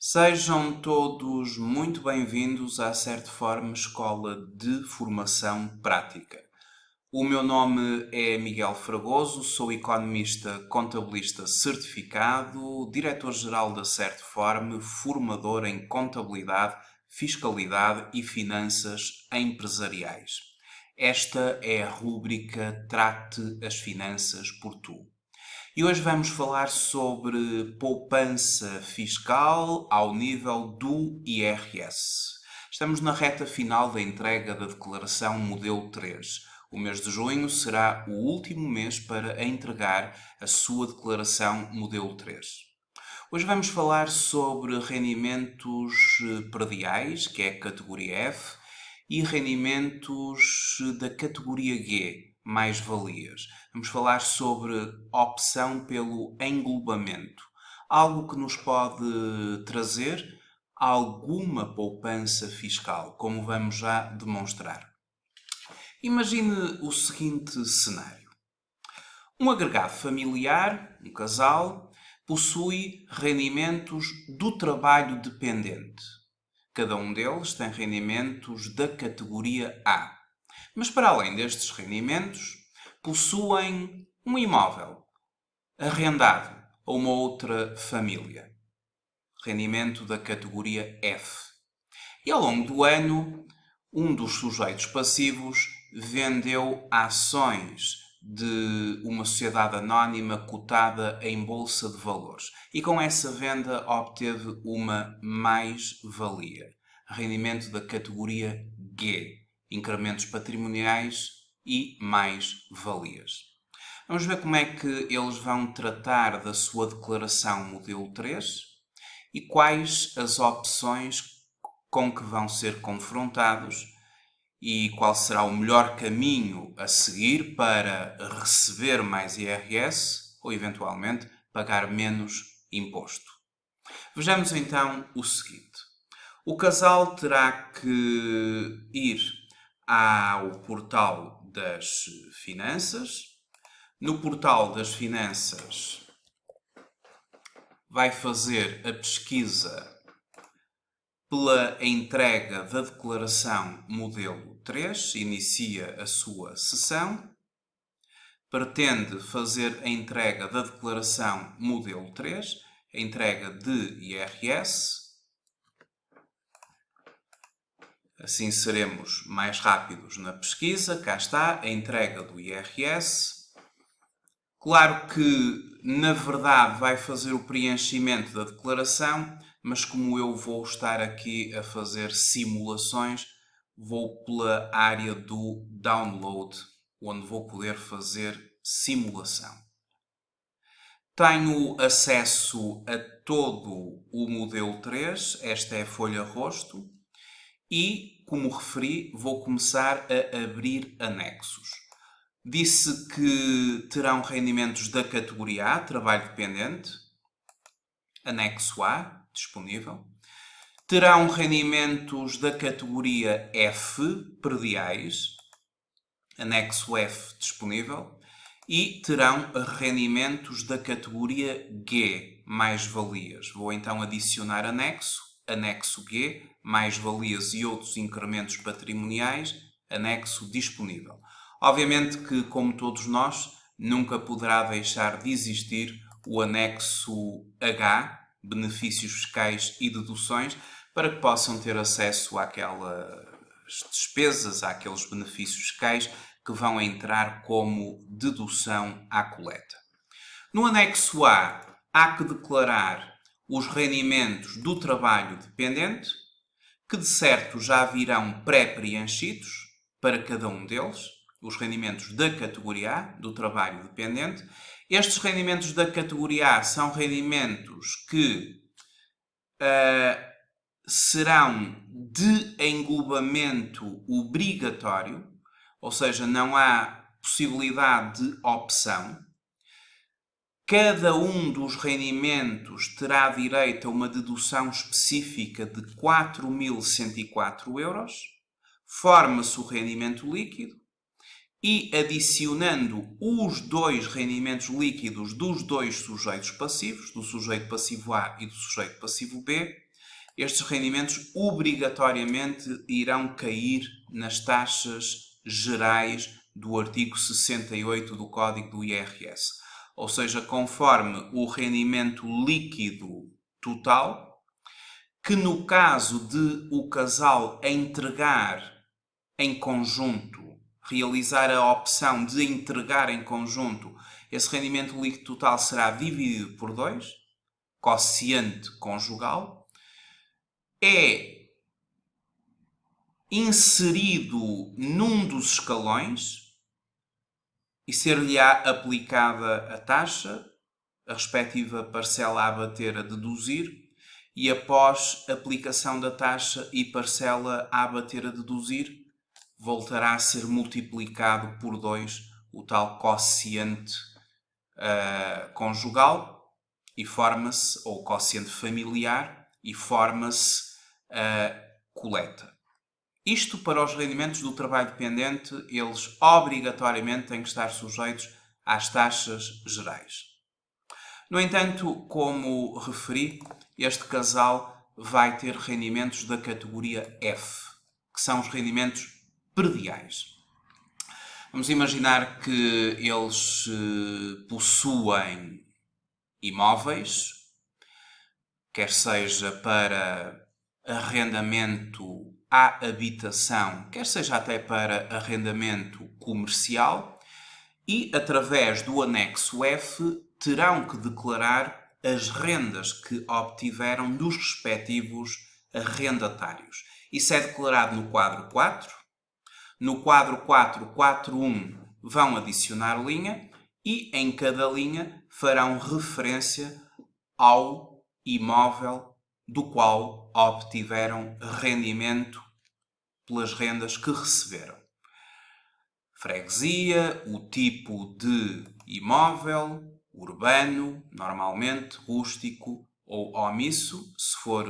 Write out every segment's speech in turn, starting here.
Sejam todos muito bem-vindos à Certiform Escola de Formação Prática. O meu nome é Miguel Fragoso, sou economista contabilista certificado, diretor-geral da Certiform, formador em contabilidade, fiscalidade e finanças empresariais. Esta é a rúbrica Trate as Finanças por Tu. E hoje vamos falar sobre poupança fiscal ao nível do IRS. Estamos na reta final da entrega da declaração Modelo 3. O mês de junho será o último mês para entregar a sua declaração Modelo 3. Hoje vamos falar sobre rendimentos prediais, que é a categoria F, e rendimentos da categoria G, mais-valias. Vamos falar sobre opção pelo englobamento, algo que nos pode trazer alguma poupança fiscal, como vamos já demonstrar. Imagine o seguinte cenário. Um agregado familiar, um casal, possui rendimentos do trabalho dependente. Cada um deles tem rendimentos da categoria A. Mas para além destes rendimentos, possuem um imóvel arrendado a uma outra família. Rendimento da categoria F. E ao longo do ano, um dos sujeitos passivos vendeu ações de uma sociedade anónima cotada em bolsa de valores e com essa venda obteve uma mais-valia, rendimento da categoria G, incrementos patrimoniais e mais-valias. Vamos ver como é que eles vão tratar da sua declaração modelo 3 e quais as opções com que vão ser confrontados e qual será o melhor caminho a seguir para receber mais IRS ou, eventualmente, pagar menos imposto. Vejamos então o seguinte. O casal terá que ir ao portal das finanças. No portal das finanças vai fazer a pesquisa pela entrega da declaração modelo 3, inicia a sua sessão, pretende fazer a entrega da declaração modelo 3, a entrega de IRS. Assim seremos mais rápidos na pesquisa. Cá está a entrega do IRS. Claro que, na verdade, vai fazer o preenchimento da declaração, mas como eu vou estar aqui a fazer simulações, vou pela área do download, onde vou poder fazer simulação. Tenho acesso a todo o modelo 3, esta é a folha rosto, e, como referi, vou começar a abrir anexos. Disse que terão rendimentos da categoria A, trabalho dependente, anexo A, disponível. Terão rendimentos da categoria F, prediais, anexo F, disponível. E terão rendimentos da categoria G, mais-valias. Vou então adicionar anexo, anexo G, mais-valias e outros incrementos patrimoniais, anexo disponível. Obviamente que, como todos nós, nunca poderá deixar de existir o anexo H, benefícios fiscais e deduções, para que possam ter acesso àquelas despesas, àqueles benefícios fiscais que vão entrar como dedução à coleta. No anexo A, há que declarar os rendimentos do trabalho dependente, que de certo já virão pré-preenchidos para cada um deles, os rendimentos da categoria A, do trabalho dependente. Estes rendimentos da categoria A são rendimentos que serão de englobamento obrigatório, ou seja, não há possibilidade de opção. Cada um dos rendimentos terá direito a uma dedução específica de 4.104 euros. Forma-se o rendimento líquido e, adicionando os dois rendimentos líquidos dos dois sujeitos passivos, do sujeito passivo A e do sujeito passivo B, estes rendimentos obrigatoriamente irão cair nas taxas gerais do artigo 68 do Código do IRS. Ou seja, conforme o rendimento líquido total, que no caso de o casal entregar em conjunto, realizar a opção de entregar em conjunto, esse rendimento líquido total será dividido por 2, quociente conjugal, é inserido num dos escalões e ser-lhe-á aplicada a taxa, a respectiva parcela a abater a deduzir, e após aplicação da taxa e parcela a abater a deduzir, voltará a ser multiplicado por 2 o tal quociente conjugal e forma-se, ou quociente familiar, e forma-se a coleta. Isto para os rendimentos do trabalho dependente, eles obrigatoriamente têm que estar sujeitos às taxas gerais. No entanto, como referi, este casal vai ter rendimentos da categoria F, que são os rendimentos prediais. Vamos imaginar que eles possuem imóveis, quer seja para arrendamento à habitação, quer seja até para arrendamento comercial, e através do anexo F terão que declarar as rendas que obtiveram dos respectivos arrendatários. Isso é declarado no quadro 4. No quadro 4.4.1 vão adicionar linha e em cada linha farão referência ao imóvel do qual obtiveram rendimento pelas rendas que receberam. Freguesia, o tipo de imóvel, urbano, normalmente rústico ou omisso. Se for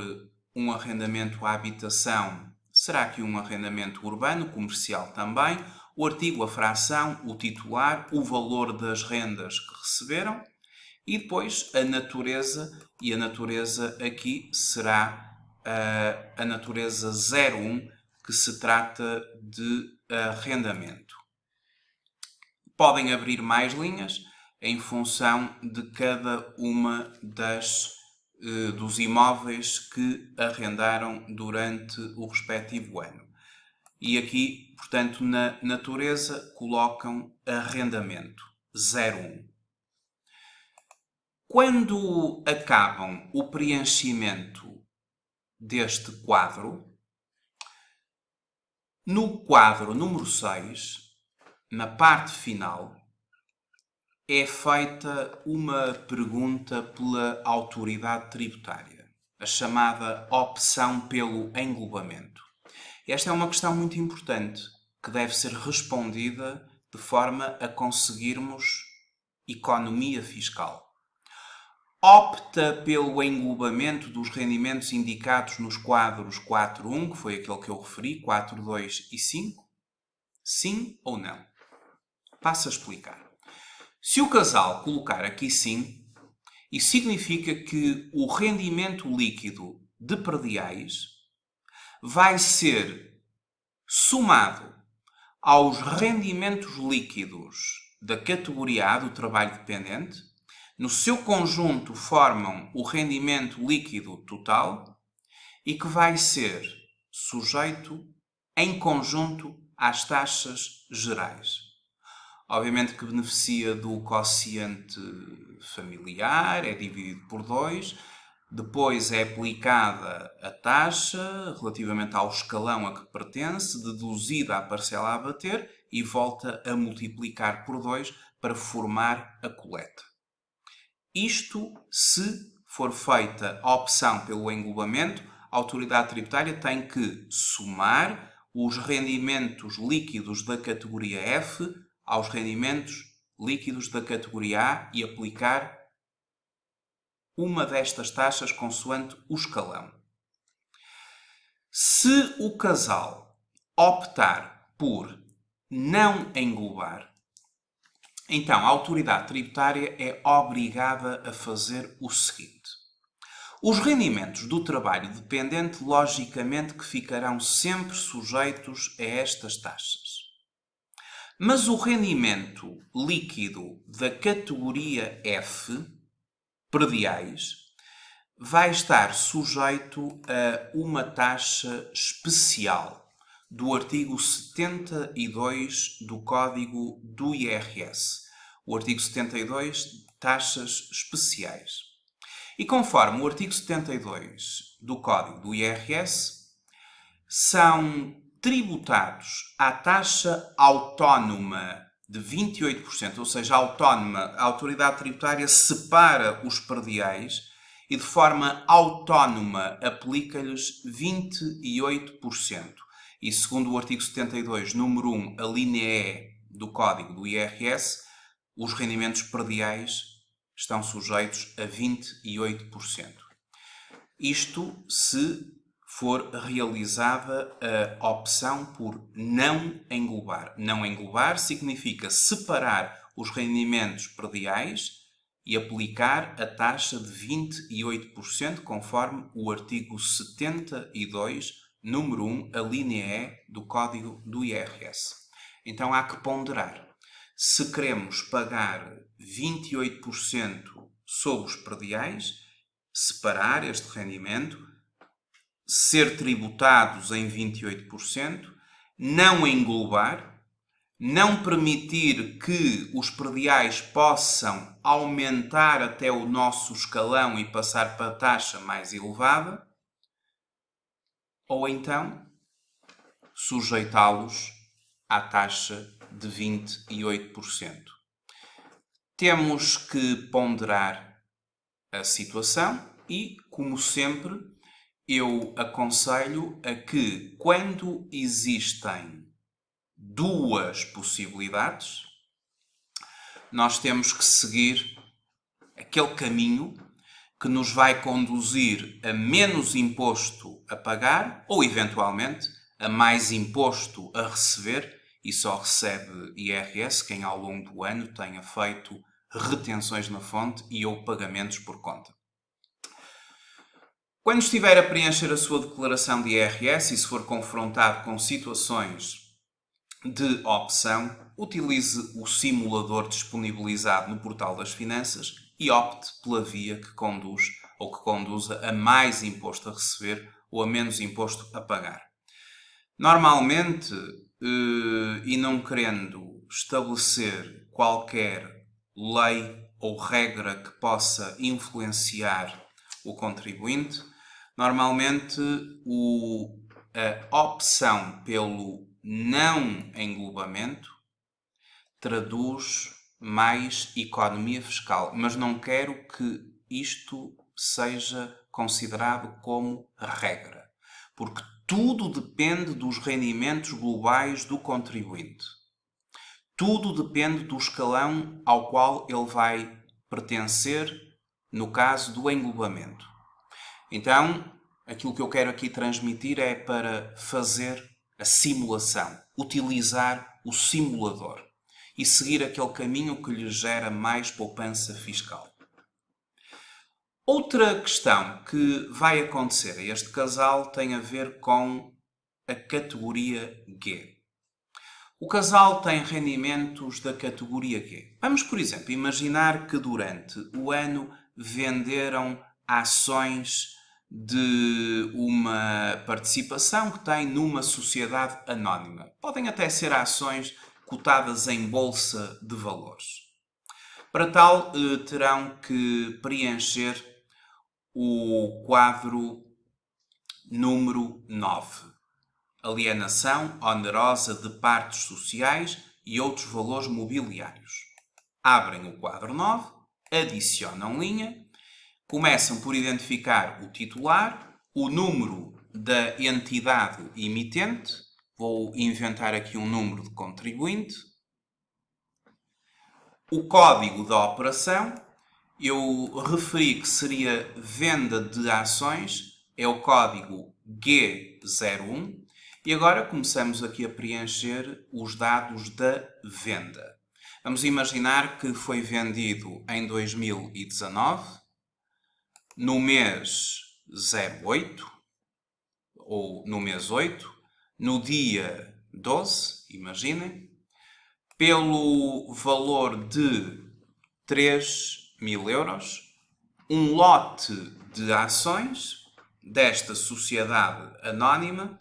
um arrendamento à habitação, será aqui um arrendamento urbano, comercial também. O artigo, a fração, o titular, o valor das rendas que receberam e depois a natureza, e a natureza aqui será a natureza 01, que se trata de arrendamento. Podem abrir mais linhas em função de cada uma dos imóveis que arrendaram durante o respectivo ano. E aqui, portanto, na natureza colocam arrendamento 01. Quando acabam o preenchimento deste quadro, no quadro número 6, na parte final, é feita uma pergunta pela autoridade tributária, a chamada opção pelo englobamento. Esta é uma questão muito importante que deve ser respondida de forma a conseguirmos economia fiscal. Opta pelo englobamento dos rendimentos indicados nos quadros 4.1, que foi aquele que eu referi, 4.2 e 5? Sim ou não? Passo a explicar. Se o casal colocar aqui sim, isso significa que o rendimento líquido de prediais vai ser somado aos rendimentos líquidos da categoria A do trabalho dependente. No seu conjunto formam o rendimento líquido total e que vai ser sujeito em conjunto às taxas gerais. Obviamente que beneficia do quociente familiar, é dividido por 2, depois é aplicada a taxa relativamente ao escalão a que pertence, deduzida a parcela a abater e volta a multiplicar por 2 para formar a coleta. Isto, se for feita a opção pelo englobamento, a autoridade tributária tem que somar os rendimentos líquidos da categoria F aos rendimentos líquidos da categoria A e aplicar uma destas taxas consoante o escalão. Se o casal optar por não englobar, então a autoridade tributária é obrigada a fazer o seguinte. Os rendimentos do trabalho dependente, logicamente, que ficarão sempre sujeitos a estas taxas. Mas o rendimento líquido da categoria F, prediais, vai estar sujeito a uma taxa especial do artigo 72 do Código do IRS. O artigo 72, taxas especiais. E conforme o artigo 72 do Código do IRS, são tributados à taxa autónoma de 28%, ou seja, autónoma, a autoridade tributária separa os prediais e de forma autónoma aplica-lhes 28%. E segundo o artigo 72, número 1, a linha E do Código do IRS, os rendimentos prediais estão sujeitos a 28%. Isto se for realizada a opção por não englobar. Não englobar significa separar os rendimentos prediais e aplicar a taxa de 28%, conforme o artigo 72, número 1, a linha E do Código do IRS. Então há que ponderar. Se queremos pagar 28% sobre os prediais, separar este rendimento, ser tributados em 28%, não englobar, não permitir que os prediais possam aumentar até o nosso escalão e passar para a taxa mais elevada, ou então sujeitá-los à taxa de 28%. Temos que ponderar a situação e, como sempre, eu aconselho a que, quando existem duas possibilidades, nós temos que seguir aquele caminho que nos vai conduzir a menos imposto a pagar ou, eventualmente, a mais imposto a receber, e só recebe IRS quem ao longo do ano tenha feito retenções na fonte e ou pagamentos por conta. Quando estiver a preencher a sua declaração de IRS e se for confrontado com situações de opção, utilize o simulador disponibilizado no Portal das Finanças e opte pela via que conduz ou que conduza a mais imposto a receber ou a menos imposto a pagar. Normalmente, e não querendo estabelecer qualquer lei ou regra que possa influenciar o contribuinte, normalmente a opção pelo não englobamento traduz mais economia fiscal, mas não quero que isto seja considerado como regra, porque tudo depende dos rendimentos globais do contribuinte. Tudo depende do escalão ao qual ele vai pertencer no caso do englobamento. Então, aquilo que eu quero aqui transmitir é para fazer a simulação, utilizar o simulador e seguir aquele caminho que lhe gera mais poupança fiscal. Outra questão que vai acontecer a este casal tem a ver com a categoria G. O casal tem rendimentos da categoria G. Vamos, por exemplo, imaginar que durante o ano venderam ações de uma participação que tem numa sociedade anónima. Podem até ser ações cotadas em bolsa de valores. Para tal, terão que preencher o quadro número 9. Alienação onerosa de partes sociais e outros valores mobiliários. Abrem o quadro 9, adicionam linha, começam por identificar o titular, o número da entidade emitente, vou inventar aqui um número de contribuinte, o código da operação, eu referi que seria venda de ações, é o código G01, e agora começamos aqui a preencher os dados da venda. Vamos imaginar que foi vendido em 2019, no mês 08 ou no mês 8, no dia 12, imaginem, pelo valor de 3.000 euros, um lote de ações desta sociedade anónima,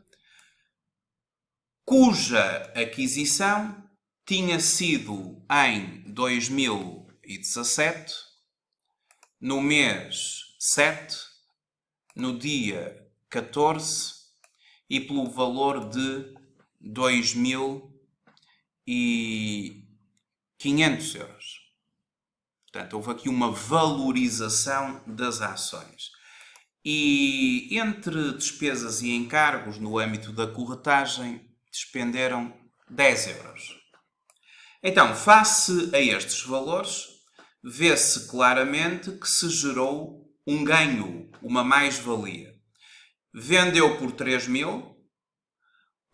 cuja aquisição tinha sido em 2017, no mês 7, no dia 14 e pelo valor de 2.500 euros. Portanto, houve aqui uma valorização das ações. E entre despesas e encargos no âmbito da corretagem, despenderam 10 euros. Então, face a estes valores, vê-se claramente que se gerou um ganho, uma mais-valia. Vendeu por 3.000,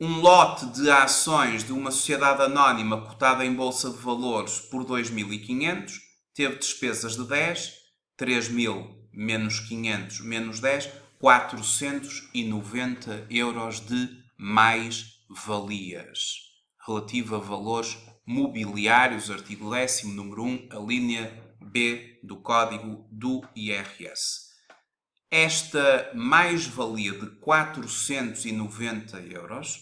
um lote de ações de uma sociedade anónima cotada em bolsa de valores por 2.500, teve despesas de 10, 3.000 menos 500 menos 10, 490 euros de mais-valias, relativo a valores mobiliários, artigo 10º, número 1, a linha B do Código do IRS. Esta mais-valia de 490 euros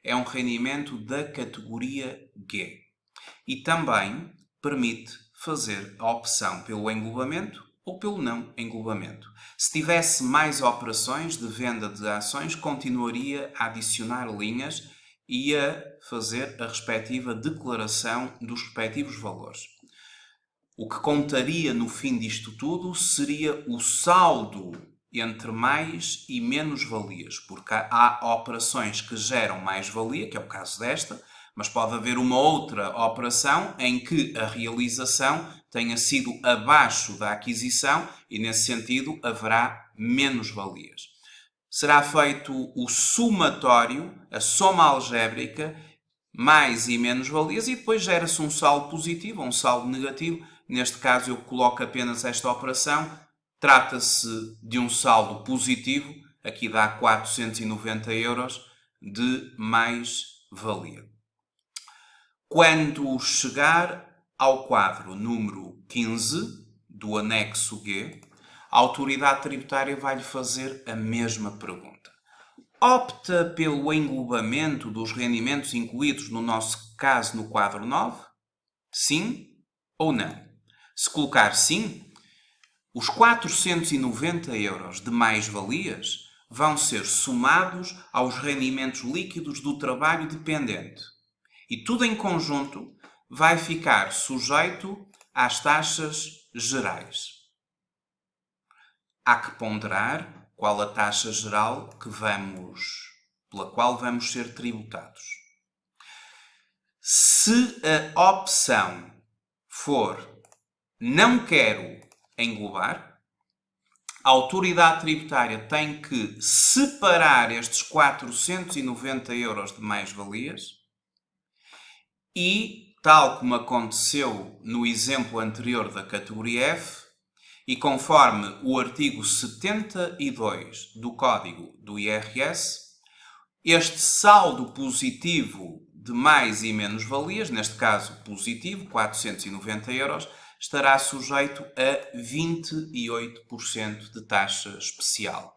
é um rendimento da categoria G e também permite fazer a opção pelo englobamento ou pelo não englobamento. Se tivesse mais operações de venda de ações, continuaria a adicionar linhas e a fazer a respectiva declaração dos respectivos valores. O que contaria no fim disto tudo seria o saldo entre mais e menos valias, porque há operações que geram mais-valia, que é o caso desta, mas pode haver uma outra operação em que a realização tenha sido abaixo da aquisição e, nesse sentido, haverá menos-valias. Será feito o somatório, a soma algébrica, mais e menos-valias, e depois gera-se um saldo positivo ou um saldo negativo. Neste caso, eu coloco apenas esta operação. Trata-se de um saldo positivo, aqui dá 490 euros de mais-valia. Quando chegar ao quadro número 15 do anexo G, a autoridade tributária vai-lhe fazer a mesma pergunta. Opta pelo englobamento dos rendimentos incluídos, no nosso caso, no quadro 9? Sim ou não? Se colocar sim, os 490 euros de mais-valias vão ser somados aos rendimentos líquidos do trabalho dependente. E tudo em conjunto vai ficar sujeito às taxas gerais. Há que ponderar qual a taxa geral pela qual vamos ser tributados. Se a opção for não quero englobar, a autoridade tributária tem que separar estes 490 euros de mais-valias e, tal como aconteceu no exemplo anterior da categoria F, e conforme o artigo 72 do Código do IRS, este saldo positivo de mais e menos-valias, neste caso positivo, 490 euros, estará sujeito a 28% de taxa especial.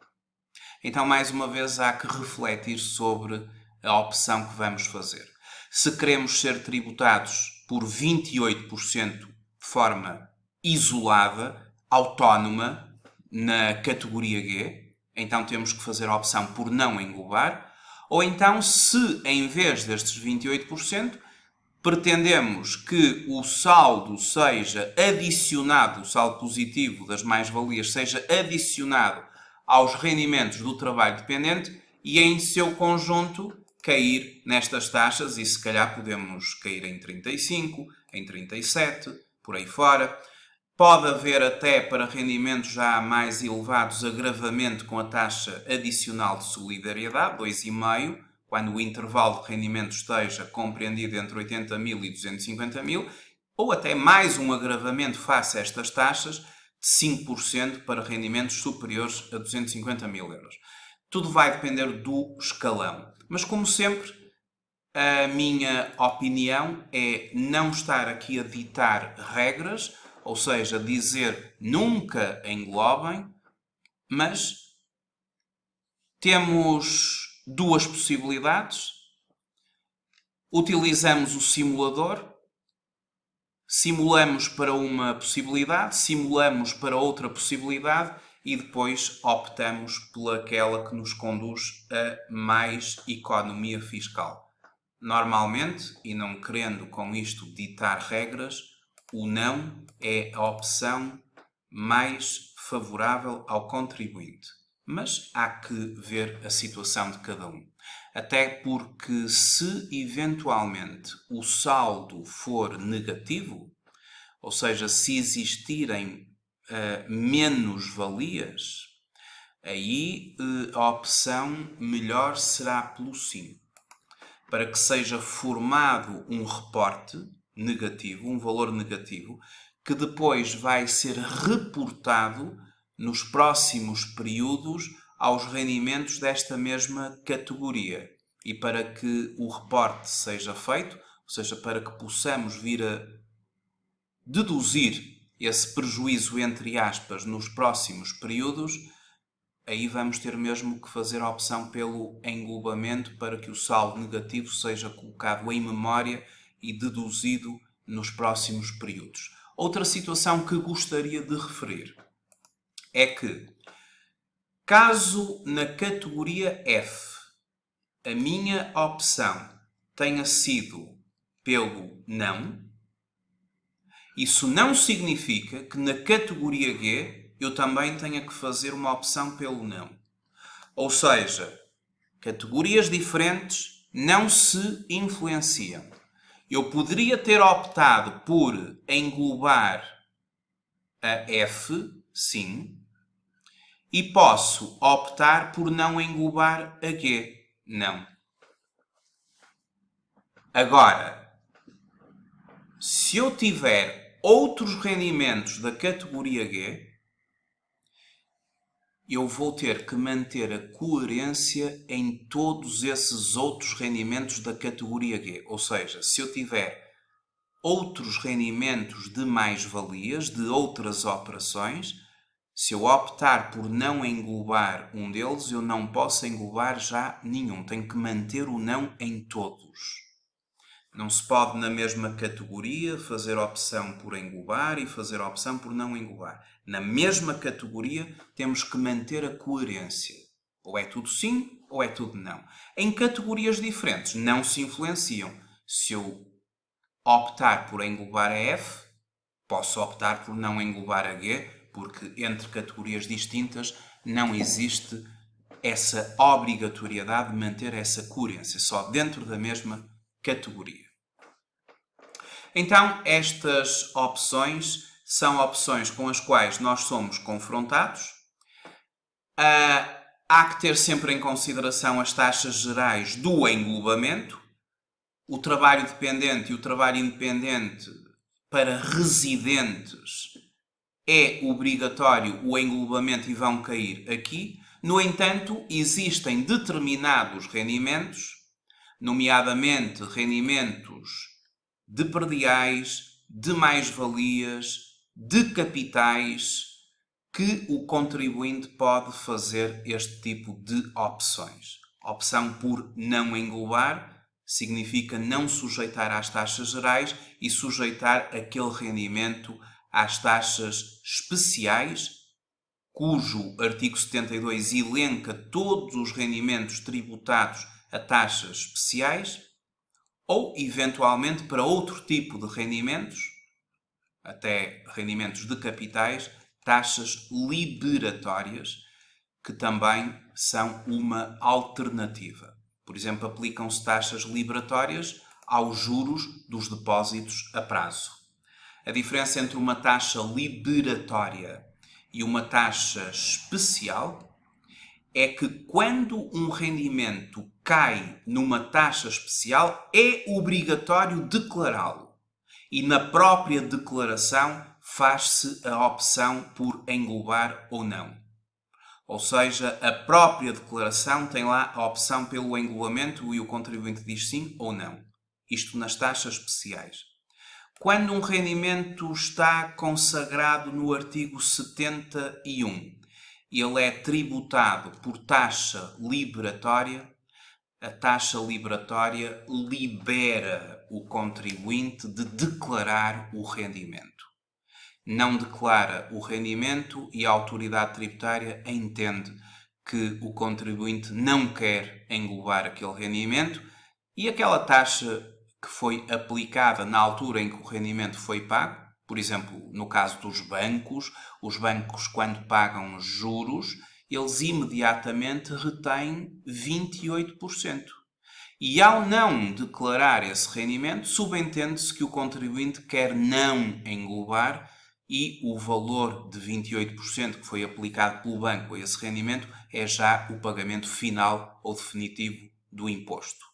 Então, mais uma vez, há que refletir sobre a opção que vamos fazer. Se queremos ser tributados por 28% de forma isolada, autónoma, na categoria G, então temos que fazer a opção por não englobar, ou então, se em vez destes 28%, pretendemos que o saldo seja adicionado, o saldo positivo das mais-valias seja adicionado aos rendimentos do trabalho dependente e em seu conjunto cair nestas taxas, e se calhar podemos cair em 35, em 37, por aí fora. Pode haver até para rendimentos já mais elevados agravamento com a taxa adicional de solidariedade, 2,5%, quando o intervalo de rendimento esteja compreendido entre 80.000 e 250.000, ou até mais um agravamento face a estas taxas, de 5% para rendimentos superiores a 250 mil euros. Tudo vai depender do escalão. Mas, como sempre, a minha opinião é não estar aqui a ditar regras, ou seja, dizer nunca englobem, mas temos duas possibilidades. Utilizamos o simulador, simulamos para uma possibilidade, simulamos para outra possibilidade e depois optamos pelaquela que nos conduz a mais economia fiscal. Normalmente, e não querendo com isto ditar regras, o não é a opção mais favorável ao contribuinte. Mas há que ver a situação de cada um. Até porque se eventualmente o saldo for negativo, ou seja, se existirem menos-valias, aí a opção melhor será pelo sim. Para que seja formado um reporte negativo, um valor negativo, que depois vai ser reportado nos próximos períodos aos rendimentos desta mesma categoria. E para que o reporte seja feito, ou seja, para que possamos vir a deduzir esse prejuízo, entre aspas, nos próximos períodos, aí vamos ter mesmo que fazer a opção pelo englobamento para que o saldo negativo seja colocado em memória e deduzido nos próximos períodos. Outra situação que gostaria de referir é que, caso na categoria F a minha opção tenha sido pelo não, isso não significa que na categoria G eu também tenha que fazer uma opção pelo não. Ou seja, categorias diferentes não se influenciam. Eu poderia ter optado por englobar a F, sim, e posso optar por não englobar a G, não. Agora, se eu tiver outros rendimentos da categoria G, eu vou ter que manter a coerência em todos esses outros rendimentos da categoria G. Ou seja, se eu tiver outros rendimentos de mais-valias, de outras operações, se eu optar por não englobar um deles, eu não posso englobar já nenhum. Tenho que manter o não em todos. Não se pode, na mesma categoria, fazer opção por englobar e fazer opção por não englobar. Na mesma categoria, temos que manter a coerência. Ou é tudo sim, ou é tudo não. Em categorias diferentes, não se influenciam. Se eu optar por englobar a F, posso optar por não englobar a G, porque entre categorias distintas não existe essa obrigatoriedade de manter essa coerência, só dentro da mesma categoria. Então, estas opções são opções com as quais nós somos confrontados. Há que ter sempre em consideração as taxas gerais do englobamento. O trabalho dependente e o trabalho independente para residentes é obrigatório o englobamento e vão cair aqui. No entanto, existem determinados rendimentos, nomeadamente rendimentos de perdiais, de mais-valias, de capitais, que o contribuinte pode fazer este tipo de opções. Opção por não englobar significa não sujeitar às taxas gerais e sujeitar aquele rendimento às taxas especiais, cujo artigo 72 elenca todos os rendimentos tributados a taxas especiais, ou, eventualmente, para outro tipo de rendimentos, até rendimentos de capitais, taxas liberatórias, que também são uma alternativa. Por exemplo, aplicam-se taxas liberatórias aos juros dos depósitos a prazo. A diferença entre uma taxa liberatória e uma taxa especial é que quando um rendimento cai numa taxa especial, é obrigatório declará-lo. E na própria declaração faz-se a opção por englobar ou não. Ou seja, a própria declaração tem lá a opção pelo englobamento e o contribuinte diz sim ou não. Isto nas taxas especiais. Quando um rendimento está consagrado no artigo 71, ele é tributado por taxa liberatória, a taxa liberatória libera o contribuinte de declarar o rendimento. Não declara o rendimento e a autoridade tributária entende que o contribuinte não quer englobar aquele rendimento e aquela taxa que foi aplicada na altura em que o rendimento foi pago, por exemplo, no caso dos bancos, os bancos quando pagam juros, eles imediatamente retêm 28%. E ao não declarar esse rendimento, subentende-se que o contribuinte quer não englobar e o valor de 28% que foi aplicado pelo banco a esse rendimento é já o pagamento final ou definitivo do imposto.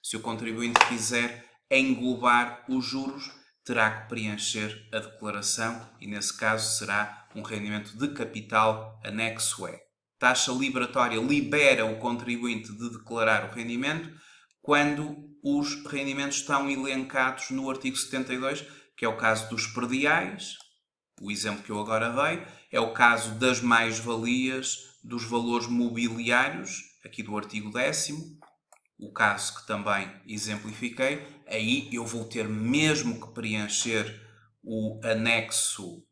Se o contribuinte quiser englobar os juros, terá que preencher a declaração e, nesse caso, será um rendimento de capital anexo E. Taxa liberatória libera o contribuinte de declarar o rendimento quando os rendimentos estão elencados no artigo 72, que é o caso dos prediais, o exemplo que eu agora dei, é o caso das mais-valias, dos valores mobiliários, aqui do artigo 10º, o caso que também exemplifiquei. Aí eu vou ter mesmo que preencher o anexo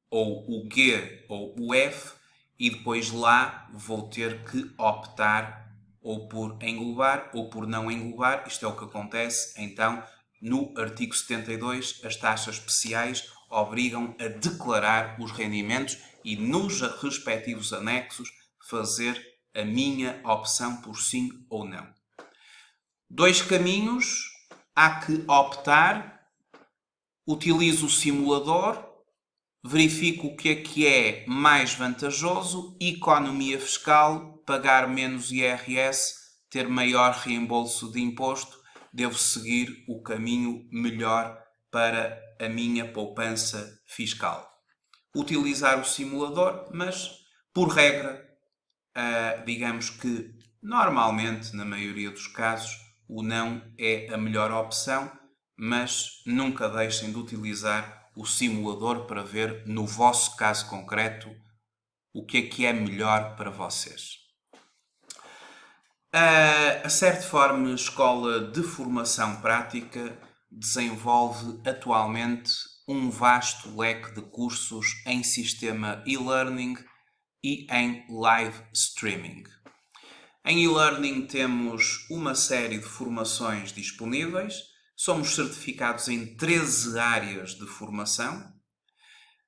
ou o G ou o F e depois lá vou ter que optar ou por englobar ou por não englobar. Isto é o que acontece então no artigo 72, as taxas especiais obrigam a declarar os rendimentos e nos respectivos anexos fazer a minha opção por sim ou não. Dois caminhos, há que optar, utilizo o simulador, verifico o que é mais vantajoso, economia fiscal, pagar menos IRS, ter maior reembolso de imposto, devo seguir o caminho melhor para a minha poupança fiscal. Utilizar o simulador, mas por regra, digamos que normalmente, na maioria dos casos, o não é a melhor opção, mas nunca deixem de utilizar o simulador para ver, no vosso caso concreto, o que é melhor para vocês. A Certiform Escola de Formação Prática desenvolve atualmente um vasto leque de cursos em sistema e-learning e em live streaming. Em e-learning temos uma série de formações disponíveis, somos certificados em 13 áreas de formação.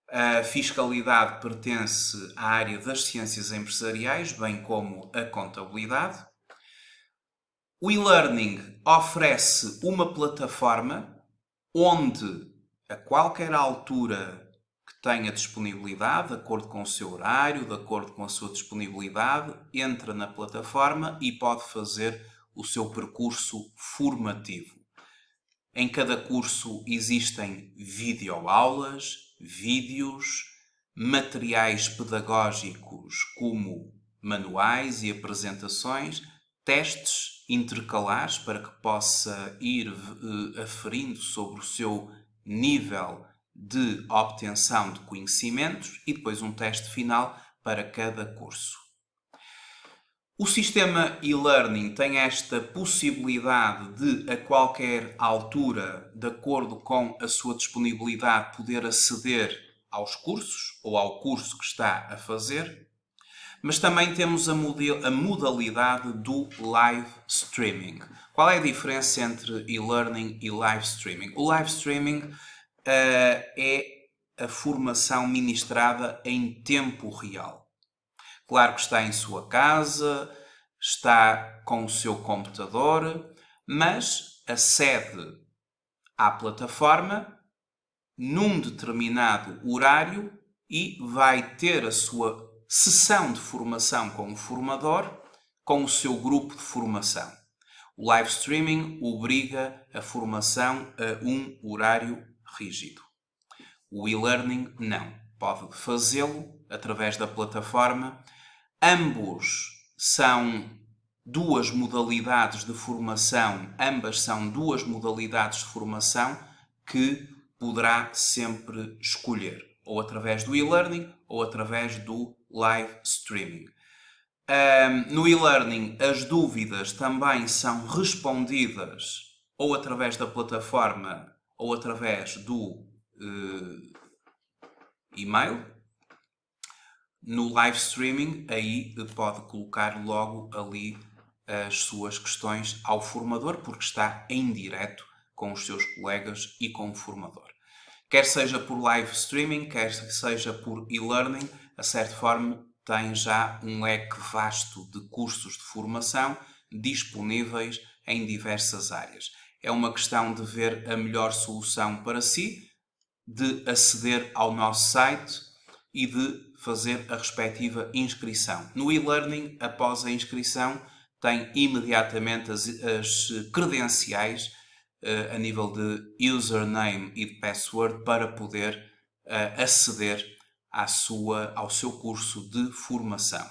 A fiscalidade pertence à área das ciências empresariais, bem como a contabilidade. O e-learning oferece uma plataforma onde, a qualquer altura que tenha disponibilidade, de acordo com o seu horário, de acordo com a sua disponibilidade, entra na plataforma e pode fazer o seu percurso formativo. Em cada curso existem videoaulas, vídeos, materiais pedagógicos como manuais e apresentações, testes intercalares para que possa ir aferindo sobre o seu nível de obtenção de conhecimentos e depois um teste final para cada curso. O sistema e-learning tem esta possibilidade de, a qualquer altura, de acordo com a sua disponibilidade, poder aceder aos cursos ou ao curso que está a fazer. Mas também temos a modalidade do live streaming. Qual é a diferença entre e-learning e live streaming? O live streaming é a formação ministrada em tempo real. Claro que está em sua casa, está com o seu computador, mas acede à plataforma num determinado horário e vai ter a sua sessão de formação com o formador, com o seu grupo de formação. O live streaming obriga a formação a um horário rígido. O e-learning não. Pode fazê-lo através da plataforma. Ambos são duas modalidades de formação, ambas são duas modalidades de formação que poderá sempre escolher, ou através do e-learning ou através do live streaming. No e-learning, as dúvidas também são respondidas ou através da plataforma ou através do e-mail. No live streaming, aí pode colocar logo ali as suas questões ao formador, porque está em direto com os seus colegas e com o formador. Quer seja por live streaming, quer seja por e-learning, a Certform tem já um leque vasto de cursos de formação disponíveis em diversas áreas. É uma questão de ver a melhor solução para si, de aceder ao nosso site e de fazer a respectiva inscrição. No e-learning, após a inscrição, tem imediatamente as credenciais a nível de username e de password para poder aceder ao seu curso de formação.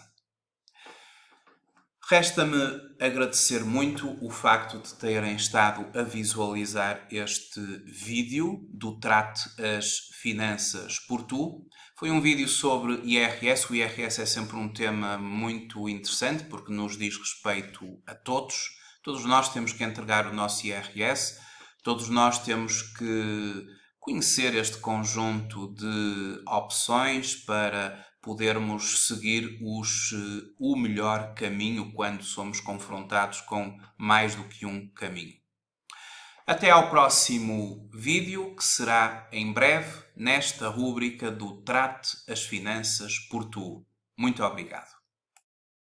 Resta-me agradecer muito o facto de terem estado a visualizar este vídeo do Trate as Finanças por Tu. Foi um vídeo sobre IRS. O IRS é sempre um tema muito interessante porque nos diz respeito a todos. Todos nós temos que entregar o nosso IRS. Todos nós temos que conhecer este conjunto de opções para podermos seguir o melhor caminho quando somos confrontados com mais do que um caminho. Até ao próximo vídeo, que será em breve, nesta rúbrica do Trate as Finanças por Tu. Muito obrigado.